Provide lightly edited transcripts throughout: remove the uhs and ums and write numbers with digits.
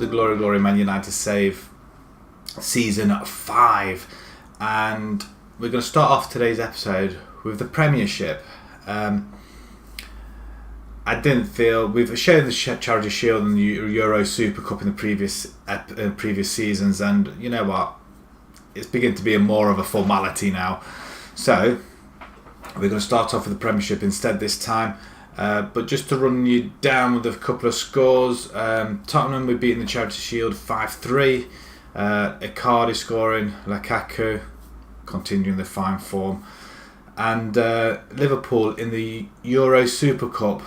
the Glory Man United save season 5, and we're going to start off today's episode with the Premiership. I didn't feel we've shown the Charity Shield and the Euro Super Cup in the previous seasons, and you know what? It's beginning to be more of a formality now. So we're going to start off with the Premiership instead this time. But just to run you down with a couple of scores, Tottenham were beating the Charity Shield 5-3. Icardi scoring, Lukaku continuing the fine form, and Liverpool in the Euro Super Cup.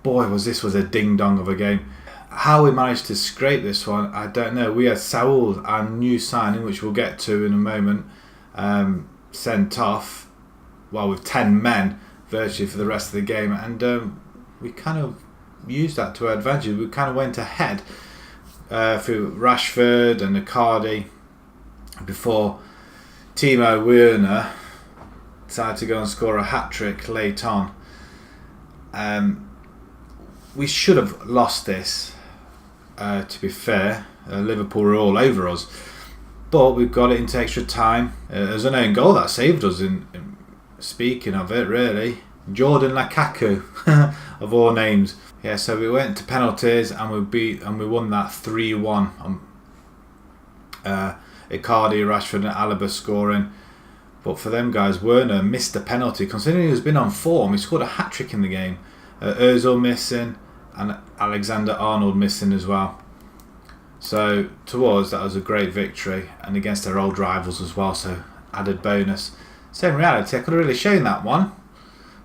Boy, was a ding dong of a game. How we managed to scrape this one, I don't know. We had Saul, our new signing, which we'll get to in a moment, sent off, well, with 10 men virtually for the rest of the game, and we kind of used that to our advantage. We kind of went ahead through Rashford and Icardi before Timo Werner decided to go and score a hat-trick late on. We should have lost this, to be fair. Liverpool were all over us, but we got it into extra time. There's an own goal that saved us. Speaking of it, really, Jordan Lukaku of all names. Yeah, so we went to penalties and we won that 3-1. Icardi, Rashford, and Alaba scoring. But for them guys, Werner missed the penalty. Considering he's been on form, he scored a hat trick in the game. Ozil missing and Alexander Arnold missing as well. So to us, that was a great victory, and against their old rivals as well. So added bonus. So in reality, I could have really shown that one,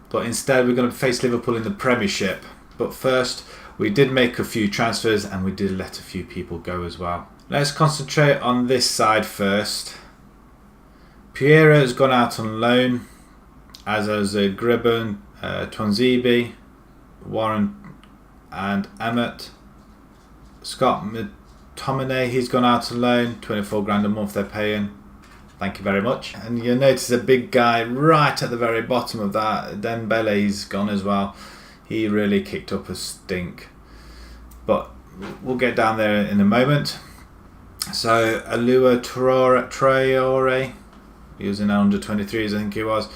but instead we're going to face Liverpool in the Premiership. But first, we did make a few transfers and we did let a few people go as well. Let's concentrate on this side first. Piero has gone out on loan, as has Gribben, Twanzebe, Warren and Emmett. Scott McTominay, he's gone out on loan, 24 grand a month they're paying. Thank you very much. And you'll notice a big guy right at the very bottom of that. Dembele's gone as well. He really kicked up a stink. But we'll get down there in a moment. So Alua Traore, he was in under 23s, I think he was.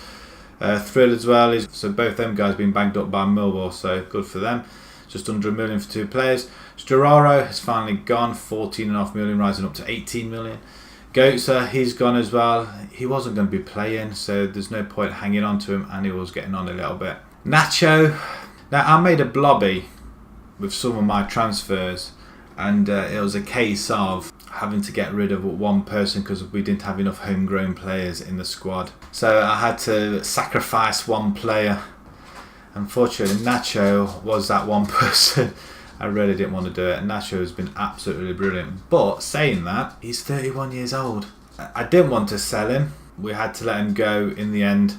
Thrill as well. So both them guys been bagged up by Millwall, so good for them. Just under $1 million for 2 players. Storaro has finally gone, 14.5 million, rising up to 18 million. Goetze, he's gone as well. He wasn't going to be playing, so there's no point hanging on to him, and he was getting on a little bit. Nacho. Now, I made a blobby with some of my transfers, and it was a case of having to get rid of one person because we didn't have enough homegrown players in the squad. So I had to sacrifice one player. Unfortunately, Nacho was that one person. I really didn't want to do it. Nacho has been absolutely brilliant. But saying that, he's 31 years old. I didn't want to sell him. We had to let him go in the end.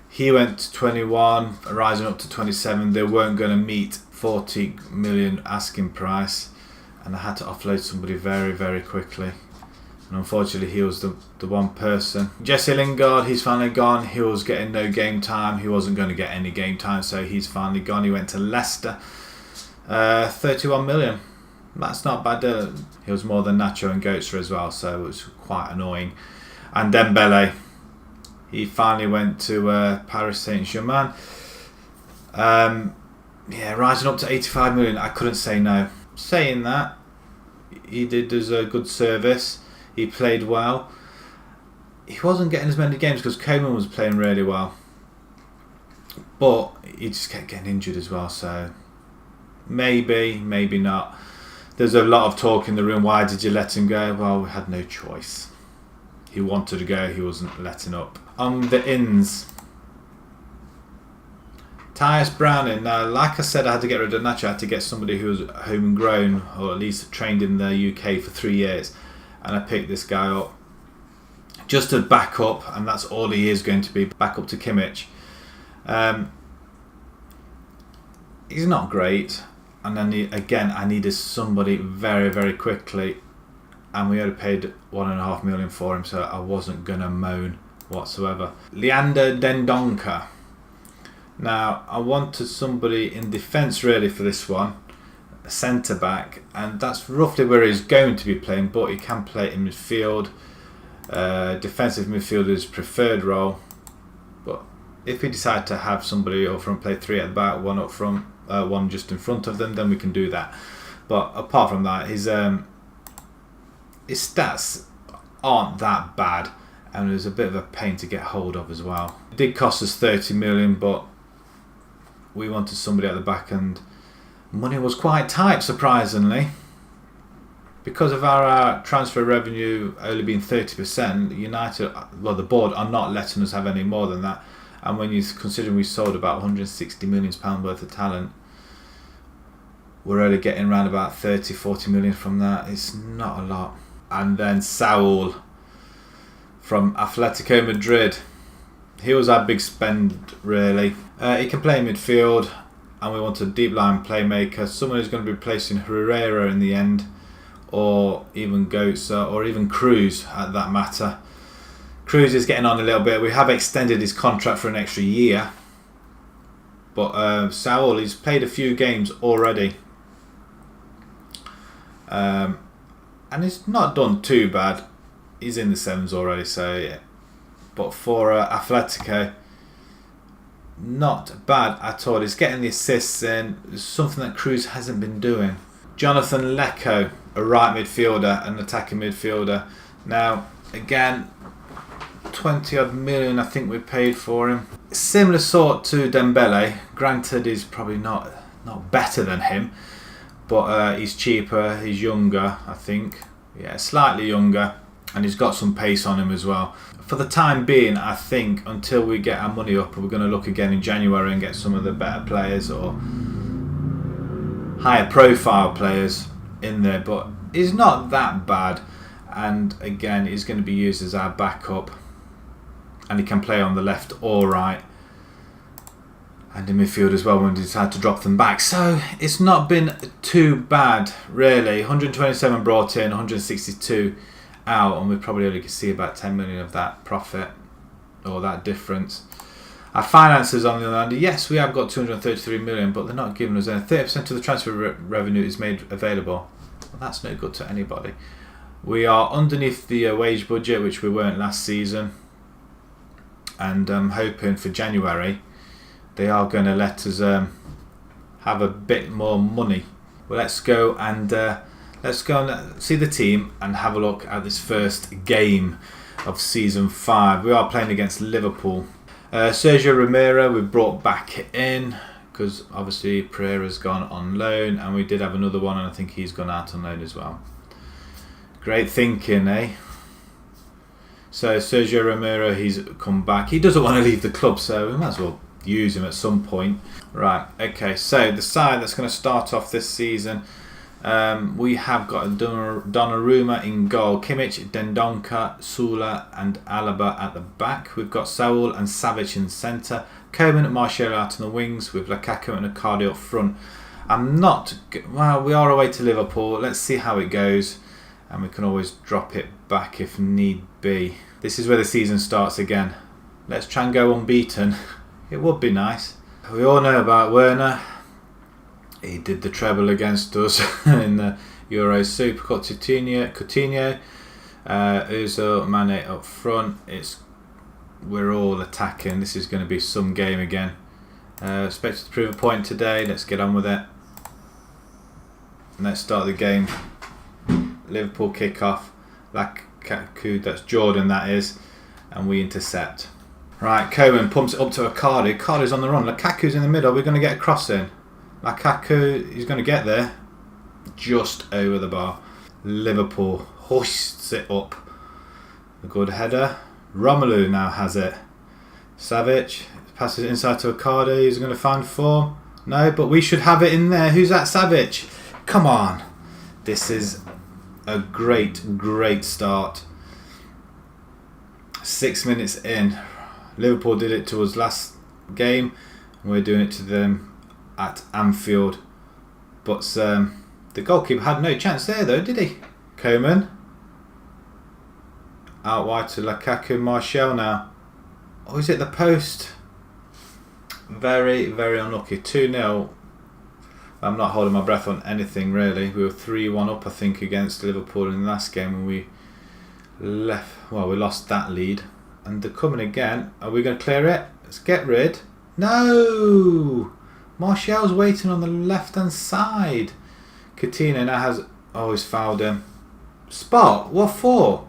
He went to 21, rising up to 27. They weren't going to meet 40 million asking price. And I had to offload somebody very, very quickly. And unfortunately, he was the one person. Jesse Lingard, he's finally gone. He was getting no game time. He wasn't going to get any game time, so he's finally gone. He went to Leicester. 31 million. That's not bad. He was more than Nacho and Goetze as well, so it was quite annoying. And Dembele, he finally went to Paris Saint-Germain. Rising up to 85 million. I couldn't say no. Saying that, he did us a good service. He played well. He wasn't getting as many games because Coleman was playing really well, but he just kept getting injured as well, so maybe not. There's a lot of talk in the room. Why did you let him go? Well, we had no choice. He wanted to go. He wasn't letting up. On the ins, Tyus Browning. Now, like I said, I had to get rid of Nacho. I had to get somebody who was homegrown, or at least trained in the UK for 3 years. And I picked this guy up just to back up, and that's all he is going to be, back up to Kimmich. He's not great. And then I needed somebody very, very quickly. And we only paid 1.5 million for him, so I wasn't going to moan whatsoever. Leander Dendoncker. Now, I wanted somebody in defence really for this one. a centre back, and that's roughly where he's going to be playing, but he can play in midfield. Defensive midfield is preferred role, but if we decide to have somebody up front play 3 at the back, 1 up front, 1 just in front of them, then we can do that. But apart from that, his stats aren't that bad, and it was a bit of a pain to get hold of as well. It did cost us 30 million, but we wanted somebody at the back, and money was quite tight, surprisingly. Because of our transfer revenue only being 30%, United, well, the board are not letting us have any more than that. And when you consider we sold about £160 million worth of talent, we're only getting around about 30-40 million from that. It's not a lot. And then Saul from Atletico Madrid. He was our big spend, really. He can play midfield, and we want a deep line playmaker, someone who's going to be replacing Herrera in the end, or even Goetze, or even Cruz at that matter. Cruz is getting on a little bit. We have extended his contract for an extra year, but Saul, he's played a few games already, and he's not done too bad. He's in the 7s already, so yeah. But for Atletico, not bad at all. He's getting the assists in, something that Cruz hasn't been doing. Jonathan Lecco, a right midfielder, an attacking midfielder. Now, again, 20 odd million I think we paid for him. Similar sort to Dembele. Granted, he's probably not better than him, but he's cheaper, he's younger, I think. Yeah, slightly younger, and he's got some pace on him as well. For the time being, I think, until we get our money up, we're going to look again in January and get some of the better players or higher profile players in there. But he's not that bad, and again, he's going to be used as our backup, and he can play on the left or right, and in midfield as well when we decide to drop them back. So it's not been too bad, really. 127 brought in, 162 out, and we probably only can see about 10 million of that profit, or that difference. Our finances, on the other hand, yes, we have got 233 million, but they're not giving us any. 30% of the transfer revenue is made available. Well, that's no good to anybody. We are underneath the wage budget, which we weren't last season, and I'm hoping for January they are going to let us have a bit more money. Well, let's go and see the team and have a look at this first game of season 5. We are playing against Liverpool. Sergio Romero we brought back in because obviously Pereira's gone on loan, and we did have another one, and I think he's gone out on loan as well. Great thinking, eh? So Sergio Romero, he's come back. He doesn't want to leave the club, so we might as well use him at some point. Right, okay, so the side that's going to start off this season, we have got Donnarumma in goal, Kimmich, Dendonka, Sula and Alaba at the back. We've got Saul and Savic in centre, Coman and Martial out on the wings, with Lukaku and Icardi up front. We are away to Liverpool. Let's see how it goes, and we can always drop it back if need be. This is where the season starts again. Let's try and go unbeaten. It would be nice. We all know about Werner. He did the treble against us in the Euro Super. Got Coutinho, Ozil, Mane up front. We're all attacking. This is going to be some game again. Expected to prove a point today. Let's get on with it. Let's start the game. Liverpool kick off. Lukaku, that's Jordan, that is, and we intercept. Right, Coman pumps it up to Icardi. Icardi's on the run. Lukaku's in the middle. We're going to get a cross in. Lukaku, he's going to get there. Just over the bar. Liverpool hoists it up. A good header. Romelu now has it. Savic passes it inside to Icardi. He's going to find form. No, but we should have it in there. Who's that, Savic? Come on. This is a great, great start. 6 minutes in. Liverpool did it to us last game. We're doing it to them at Anfield. But the goalkeeper had no chance there though, did he? Coman. Out wide to Lukaku. Martial now. Oh, is it the post? Very, very unlucky. 2-0. I'm not holding my breath on anything really. We were 3-1 up, I think, against Liverpool in the last game when we left. Well, we lost that lead. And they're coming again. Are we going to clear it? Let's get rid. No! Martial's waiting on the left-hand side. Coutinho now has... Oh, he's fouled him. Spot? What for?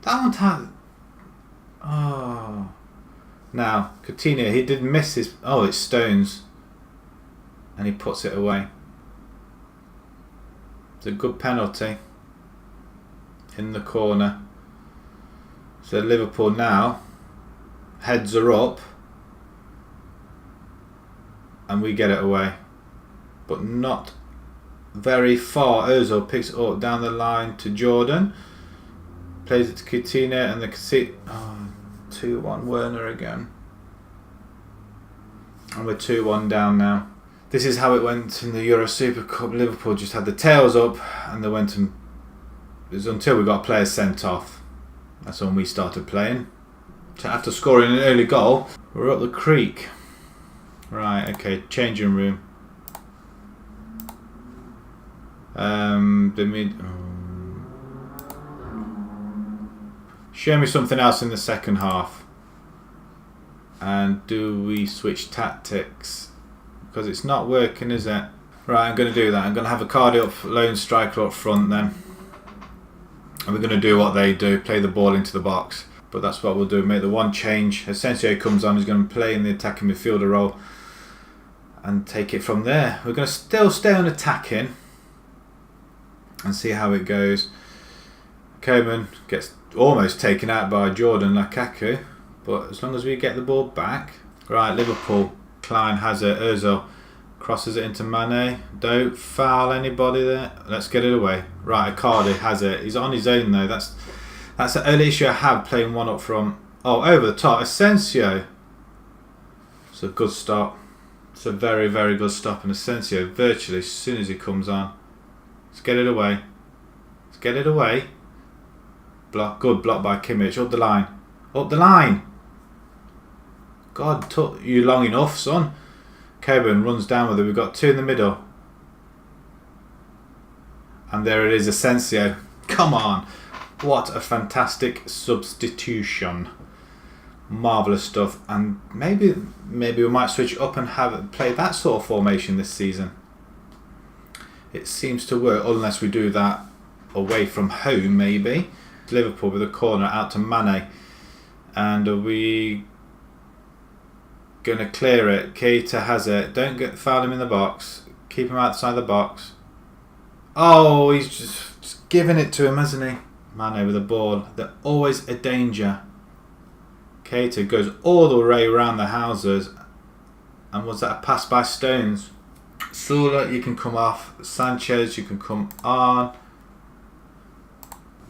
That one time... Oh. Now, Coutinho, he did miss his... Oh, it's Stones. And he puts it away. It's a good penalty. In the corner. So Liverpool now, heads are up. And we get it away. But not very far. Ozil picks it up down the line to Jordan. Plays it to Coutinho and the 2-1 Werner again. And we're 2-1 down now. This is how it went in the Euro Super Cup. Liverpool just had the tails up and they went and... It was until we got players sent off. That's when we started playing. So after scoring an early goal, we're up the creek. Right, okay, changing room. Show me something else in the second half. And do we switch tactics? Because it's not working, is it? Right, I'm going to do that. I'm going to have a Cardi up, lone striker up front then. And we're going to do what they do, play the ball into the box. But that's what we'll do, make the one change. Asensio comes on, he's going to play in the attacking midfielder role. And take it from there. We're going to still stay on attacking. And see how it goes. Coman gets almost taken out by Jordan Lukaku. But as long as we get the ball back. Right, Liverpool. Klein has it. Ozil crosses it into Mane. Don't foul anybody there. Let's get it away. Right, Icardi has it. He's on his own though. That's the only issue I have playing one up from. Oh, over the top. Asensio. It's a good stop. It's a very, very good stop. And Asensio virtually as soon as he comes on. Let's get it away. Let's get it away. Block. Good block by Kimmich. Up the line. Up the line. God, took you long enough, son. Coburn runs down with it. We've got two in the middle. And there it is, Asensio. Come on. What a fantastic substitution. Marvellous stuff. And maybe we might switch up and play that sort of formation this season. It seems to work, unless we do that away from home, maybe. Liverpool with a corner out to Mane. And are we going to clear it? Keita has it. Don't foul him in the box. Keep him outside the box. Oh, he's just giving it to him, hasn't he? Mane with the ball. They're always a danger. Keita goes all the way around the houses. And was that a pass by Stones? Sula, you can come off. Sanchez, you can come on.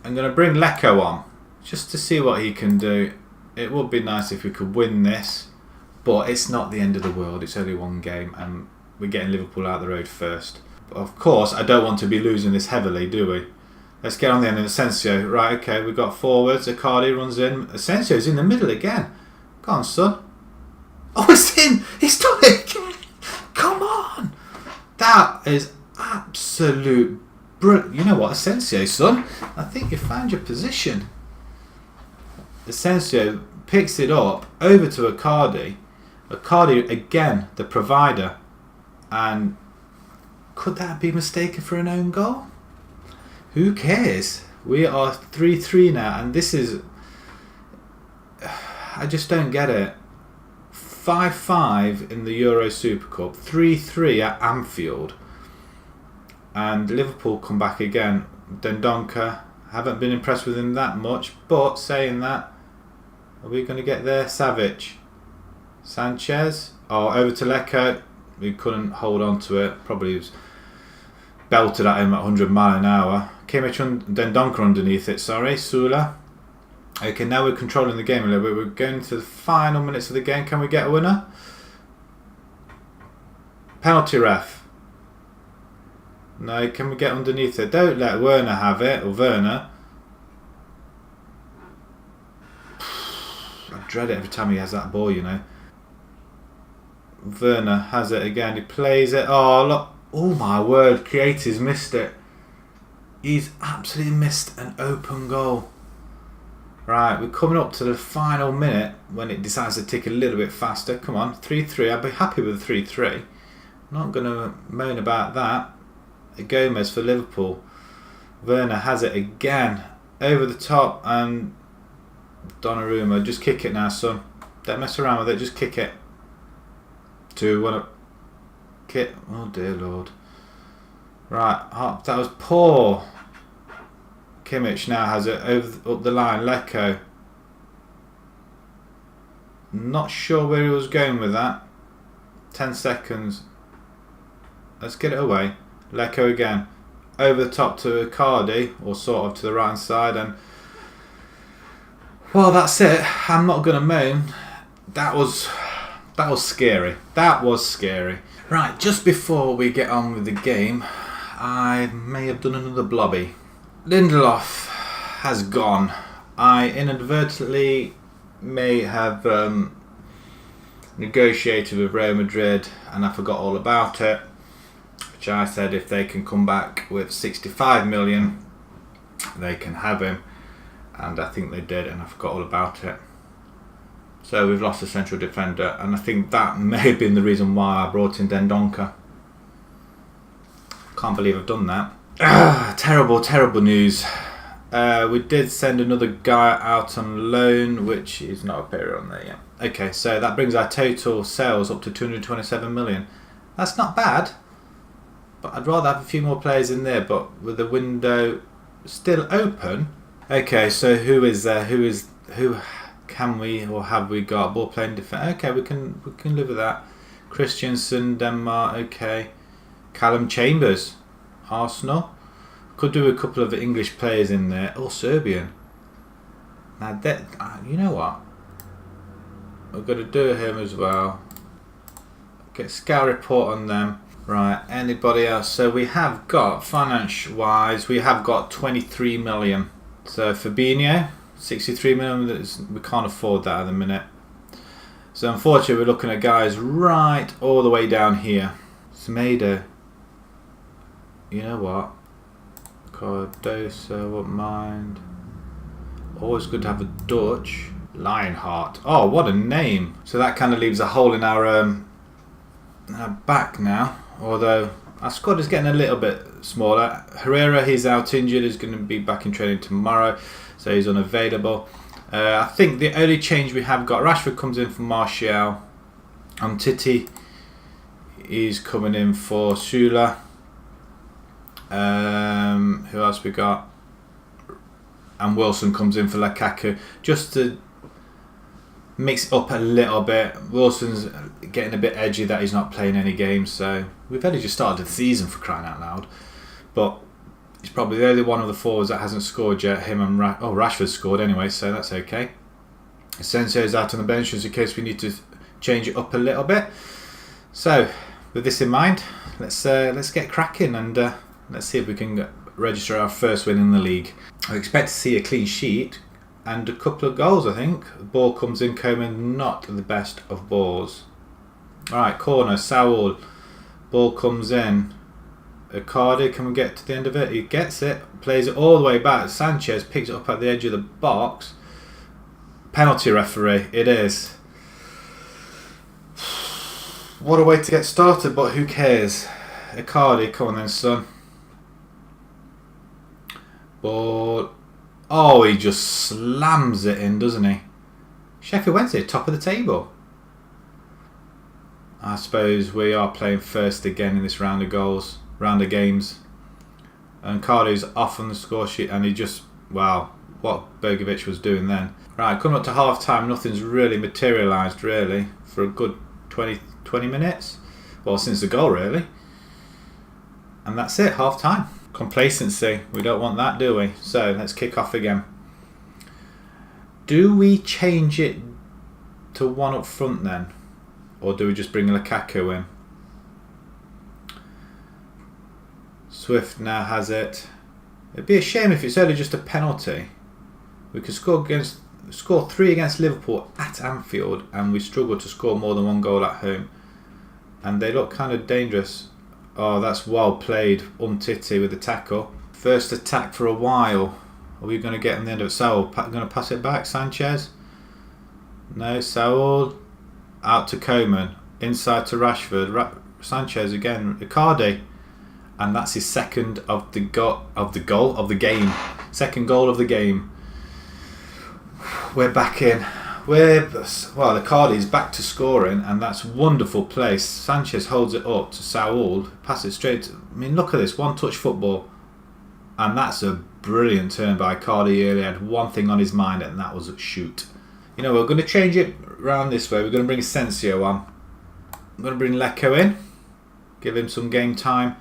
I'm going to bring Lecco on. Just to see what he can do. It would be nice if we could win this. But it's not the end of the world. It's only one game. And we're getting Liverpool out the road first. But of course, I don't want to be losing this heavily, do we? Let's get on the end of Asensio. Right, okay, we've got forwards. Icardi runs in. Asensio's in the middle again. Go on, son. Oh, it's in! He's done it again! Come on! That is absolute brilliant. You know what, Asensio, son? I think you found your position. Asensio picks it up over to Icardi. Icardi, again, the provider. And could that be mistaken for an own goal? Who cares? We are 3-3 now, and this is... I just don't get it. 5-5 in the Euro Super Cup, 3-3 at Anfield, and Liverpool come back again. Dendoncker, haven't been impressed with him that much, but saying that, are we going to get there? Savic, Sanchez, over to Lecco. We couldn't hold on to it, probably was belted at him at 100 mile an hour. Kimmich and Dendoncker underneath it, sorry, Sula. Okay, now we're controlling the game a little bit. We're going to the final minutes of the game. Can we get a winner? Penalty ref. No, can we get underneath it? Don't let Werner have it, or Werner. I dread it every time he has that ball, you know. Werner has it again. He plays it. Oh, look. Oh, my word. Creator's missed it. He's absolutely missed an open goal. Right, we're coming up to the final minute when it decides to tick a little bit faster. Come on, 3-3. I'd be happy with 3-3. Not going to moan about that. Gomez for Liverpool. Werner has it again. Over the top, and Donnarumma. Just kick it now, son. Don't mess around with it. Just kick it. 2-1. Kick. Oh, dear Lord. Right, that was poor. Kimmich now has it up the line. Lecco. Not sure where he was going with that. 10 seconds. Let's get it away. Lecco again. Over the top to Icardi, or sort of to the right hand side, and well, that's it. I'm not going to moan. That was scary. That was scary. Right, just before we get on with the game, I may have done another blobby. Lindelof has gone. I inadvertently may have negotiated with Real Madrid, and I forgot all about it. Which I said if they can come back with 65 million, they can have him. And I think they did, and I forgot all about it. So we've lost a central defender, and I think that may have been the reason why I brought in Dendoncker. Can't believe I've done that. Terrible, terrible news. We did send another guy out on loan, which is not appearing on there yet. Okay, so that brings our total sales up to 227 million. That's not bad. But I'd rather have a few more players in there, but with the window still open. Okay, so who is there? Who can we or have we got? Ball playing defence. Okay, we can live with that. Christensen, Denmark. Okay, Callum Chambers, Arsenal. Could do a couple of English players in there, or Serbian. Now that you know what, we're going to do him as well. Get scout report on them. Right, anybody else? So we have got, financial wise, we have got 23 million. So Fabinho, 63 million, we can't afford that at the minute. So unfortunately we're looking at guys right all the way down here. Semedo, you know what? Cardoso, won't mind. Always good to have a Dutch. Lionheart. Oh, what a name. So that kind of leaves a hole in our back now. Although our squad is getting a little bit smaller. Herrera, he's out injured. He's going to be back in training tomorrow, so he's unavailable. I think the only change we have got, Rashford comes in for Martial. Titi is coming in for Sula. Who else we got? And Wilson comes in for Lukaku. Just to mix it up a little bit. Wilson's getting a bit edgy that he's not playing any games, so we've only just started the season, for crying out loud. But he's probably the only one of the forwards that hasn't scored yet. Him and Rashford scored anyway, so that's okay. Asensio's out on the bench just in case we need to change it up a little bit. So with this in mind, let's get cracking and let's see if we can register our first win in the league. I expect to see a clean sheet and a couple of goals, I think. The ball comes in, Coman, not the best of balls. Alright, corner, Saul. Ball comes in. Icardi, can we get to the end of it? He gets it, plays it all the way back. Sanchez picks it up at the edge of the box. Penalty, referee, it is. What a way to get started, but who cares? Icardi, come on then, son. Ball. Oh, he just slams it in, doesn't he? Sheffield Wednesday, top of the table. I suppose we are playing first again in this round of games. And Cardi's off on the score sheet, and he just, wow, what Bergovic was doing then. Right, coming up to half time, nothing's really materialised, really, for a good 20 minutes. Well, since the goal, really. And that's it, half time. Complacency, we don't want that, do we? So let's kick off again. Do we change it to one up front then, or do we just bring Lukaku in? Swift now has it. It'd be a shame if it's only just a penalty. We could score 3 against Liverpool at Anfield, and we struggled to score more than one goal at home. and they look kind of dangerous. Oh, that's well played. Umtiti with the tackle. First attack for a while. Are we going to get on the end of it? Saul going to pass it back. Sanchez. No, Saul out to Coman. Inside to Rashford. Sanchez again. Icardi. And that's his second of the game. Second goal of the game. We're back in. Icardi's back to scoring, and that's wonderful play. Sanchez holds it up to Saul, passes it straight. I mean, look at this one-touch football, and that's a brilliant turn by Icardi. He only had one thing on his mind, and that was shoot. You know, we're going to change it around this way. We're going to bring Asensio on. I'm going to bring Lecco in, give him some game time,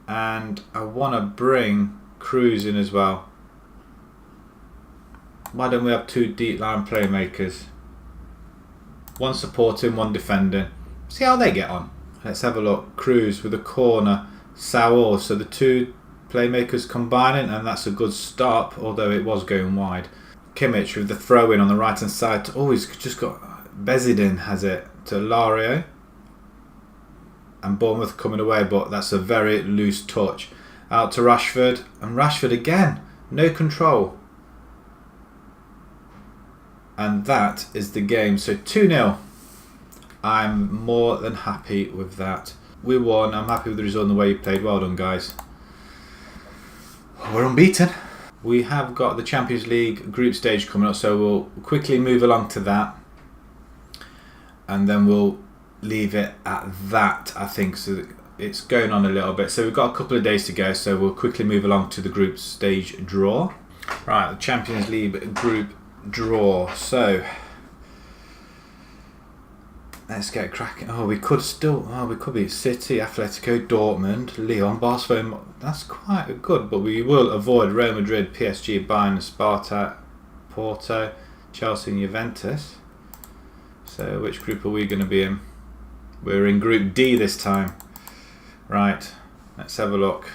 and I want to bring Cruz in as well. Why don't we have two deep line playmakers? One supporting, one defending. See how they get on. Let's have a look. Cruz with a corner. Saul. So the two playmakers combining, and that's a good start, although it was going wide. Kimmich with the throw in on the right hand side. Oh, he's just got Bezidin has it to Lario. And Bournemouth coming away, but that's a very loose touch. Out to Rashford. And Rashford again. No control. And that is the game. So 2-0. I'm more than happy with that. We won. I'm happy with the result and the way you played. Well done, guys. We're unbeaten. We have got the Champions League group stage coming up, so we'll quickly move along to that. And then we'll leave it at that, I think. So it's going on a little bit. So we've got a couple of days to go, so we'll quickly move along to the group stage draw. Right, the Champions League group draw. So let's get cracking. We could be City, Atletico, Dortmund, Lyon, Barcelona. That's quite good, but we will avoid Real Madrid, PSG, Bayern, Sparta, Porto, Chelsea and Juventus. So which group are we going to be in? We're in Group D this time. Right, let's have a look.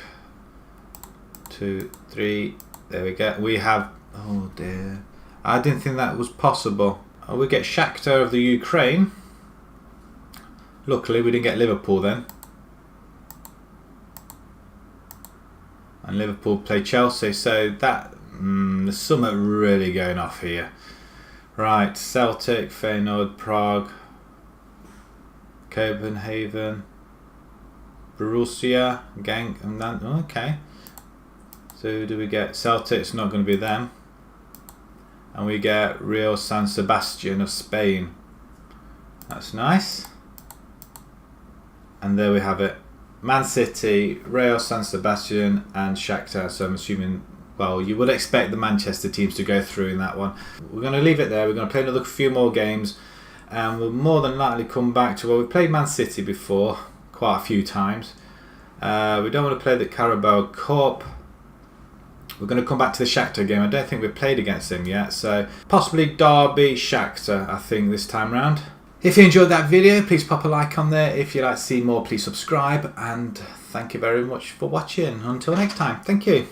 2, 3, there we go. We have, oh dear, I didn't think that was possible. We get Shakhtar of the Ukraine. Luckily we didn't get Liverpool then. And Liverpool play Chelsea, so that there's something really going off here. Right, Celtic, Feyenoord, Prague, Copenhagen, Borussia, Genk, and then okay. So who do we get? Celtic's not going to be them. And we get Real San Sebastian of Spain. That's nice. And there we have it. Man City, Real San Sebastian and Shakhtar. So I'm assuming, well, you would expect the Manchester teams to go through in that one. We're going to leave it there. We're going to play another few more games. And we'll more than likely come back to, well, we played Man City before quite a few times. We don't want to play the Carabao Cup. We're going to come back to the Shakhtar game. I don't think we've played against him yet. So possibly Derby, Shakhtar, I think, this time round. If you enjoyed that video, please pop a like on there. If you'd like to see more, please subscribe. And thank you very much for watching. Until next time, thank you.